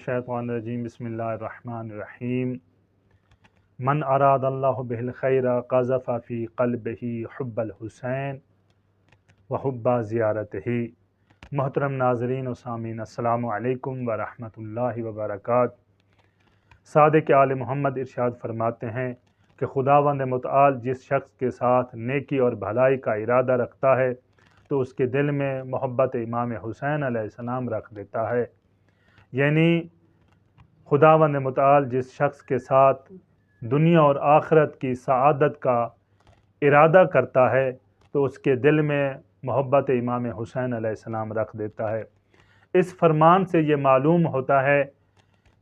मिनश्शैतानिर्रजीम बिस्मिल्लाहिर्रहमानिर्रहीम। मन अरादल्लाहु बिहिल खैरा क़ज़फ़ फ़ी क़ल्बिही हुब्बल हुसैन व हुब्ब ज़ियारतिही। मोहतरम नाज़रीन व सामीन, अस्सलामु अलैकुम व रहमतुल्लाहि व बरकातुहू। सादिक़ आले मोहम्मद इरशाद फरमाते हैं कि खुदावंद मुतआल जिस शख्स के साथ नेकी और भलाई का इरादा रखता है तो उसके दिल में मोहब्बत इमाम हुसैन अलैहिस्सलाम रख देता है। यानी खुदावंद मुतआल जिस शख्स के साथ दुनिया और आखिरत की सआदत का इरादा करता है तो उसके दिल में मोहब्बत इमाम हुसैन अलैहिस्सलाम रख देता है। इस फरमान से ये मालूम होता है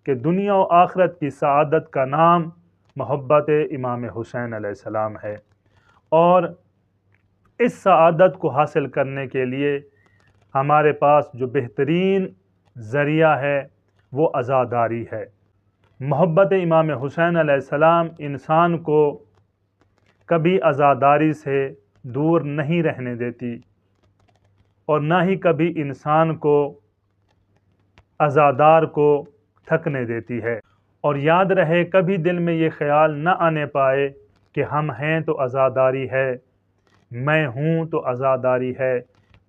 कि दुनिया और आखिरत की सआदत का नाम मोहब्बत इमाम हुसैन अलैहिस्सलाम है, और इस सआदत को हासिल करने के लिए हमारे पास जो बेहतरीन ज़रिया है वो अज़ादारी है। मोहब्बत इमाम हुसैन अलैहिस्सलाम इंसान को कभी अज़ादारी से दूर नहीं रहने देती और ना ही कभी इंसान को अज़ादार को थकने देती है। और याद रहे, कभी दिल में ये ख्याल न आने पाए कि हम हैं तो अज़ादारी है, मैं हूँ तो अज़ादारी है,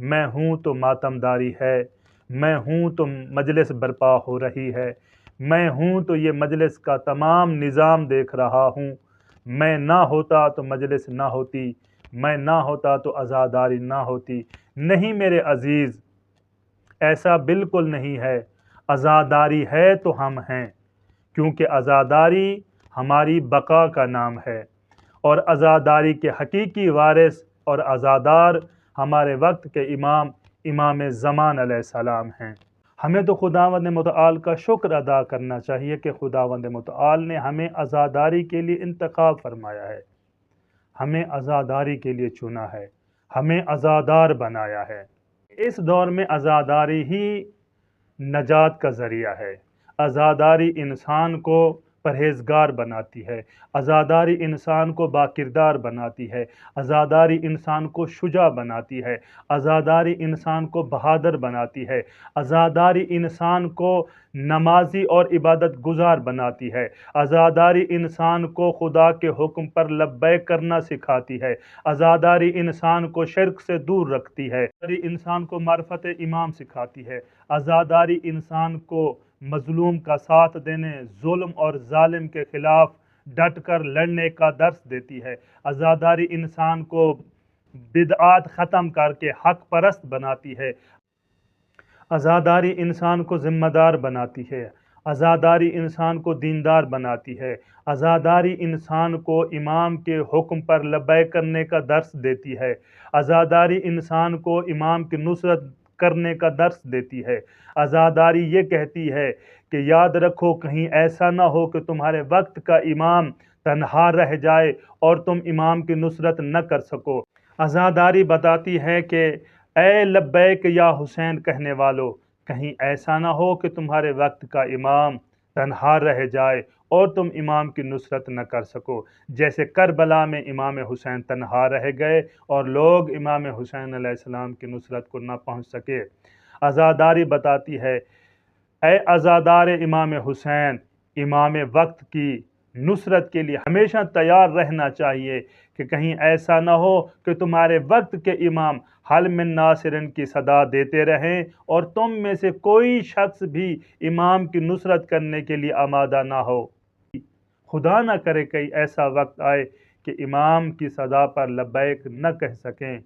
मैं हूँ तो मातमदारी है, मैं हूँ तो मजलिस बर्पा हो रही है, मैं हूँ तो ये मजलिस का तमाम निज़ाम देख रहा हूँ, मैं ना होता तो मजलिस ना होती, मैं ना होता तो अज़ादारी ना होती। नहीं मेरे अज़ीज़, ऐसा बिल्कुल नहीं है। अज़ादारी है तो हम हैं, क्योंकि अज़ादारी हमारी बका का नाम है और अज़ादारी के हकीकी वारिस और अज़ादार हमारे वक्त के इमाम ज़मान अलैहिस्सलाम हैं। हमें तो खुदावंद मुतआल का शुक्र अदा करना चाहिए कि खुदावंद मुतआल ने हमें अज़ादारी के लिए इंतखाब फरमाया है, हमें अज़ादारी के लिए चुना है, हमें अज़ादार बनाया है। इस दौर में अज़ादारी ही नजात का ज़रिया है। अज़ादारी इंसान को परहेज़गार बनाती है, अज़ादारी इंसान को बाकिरदार बनाती है, अज़ादारी इंसान को शुजा बनाती है, अज़ादारी इंसान को बहादुर बनाती है, अज़ादारी इंसान को नमाजी और इबादत गुजार बनाती है, अज़ादारी इंसान को खुदा के हुक्म पर लब्बैक करना सिखाती है, अज़ादारी इंसान को शिर्क से दूर रखती है, अज़ादारी इंसान को मारिफत इमाम सिखाती है, अज़ादारी इंसान को मज़लूम का साथ देने, जुल्म और जालिम के खिलाफ डट कर लड़ने का दर्स देती है, अज़ादारी इंसान को बिदआत ख़त्म करके हक परस्त बनाती है, अज़ादारी इंसान को ज़िम्मेदार बनाती है, अज़ादारी इंसान को दीनदार बनाती है, अज़ादारी इंसान को इमाम के हुक्म पर लब्बैक करने का दर्स देती है, अज़ादारी इंसान को इमाम की नुसरत करने का दर्स देती है। अज़ादारी ये कहती है कि याद रखो, कहीं ऐसा ना हो कि तुम्हारे वक्त का इमाम तन्हा रह जाए और तुम इमाम की नुसरत न कर सको। अज़ादारी बताती है कि ए लब्बैक या हुसैन कहने वालों, कहीं ऐसा ना हो कि तुम्हारे वक्त का इमाम तन्हा रह जाए और तुम इमाम की नुसरत न कर सको, जैसे करबला में इमाम हुसैन तन्हा रह गए और लोग इमाम हुसैन अलैहिस्सलाम की नुसरत को न पहुँच सके। अज़ादारी बताती है, ए अज़ादार इमाम हुसैन, इमाम वक्त की नुसरत के लिए हमेशा तैयार रहना चाहिए कि कहीं ऐसा ना हो कि तुम्हारे वक्त के इमाम हल मिन नासिरिन की सदा देते रहें और तुम में से कोई शख्स भी इमाम की नुसरत करने के लिए आमादा ना हो। खुदा ना करे कहीं ऐसा वक्त आए कि इमाम की सदा पर लब्बैक न कह सकें।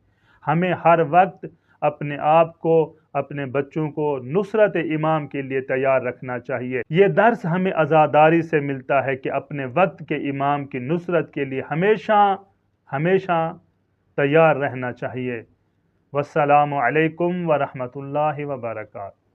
हमें हर वक्त अपने आप को, अपने बच्चों को नुसरत इमाम के लिए तैयार रखना चाहिए। ये दर्स हमें अज़ादारी से मिलता है कि अपने वक्त के इमाम की नुसरत के लिए हमेशा तैयार रहना चाहिए। वस्सलामु अलैकुम व रहमतुल्लाहि व बरकातुहू।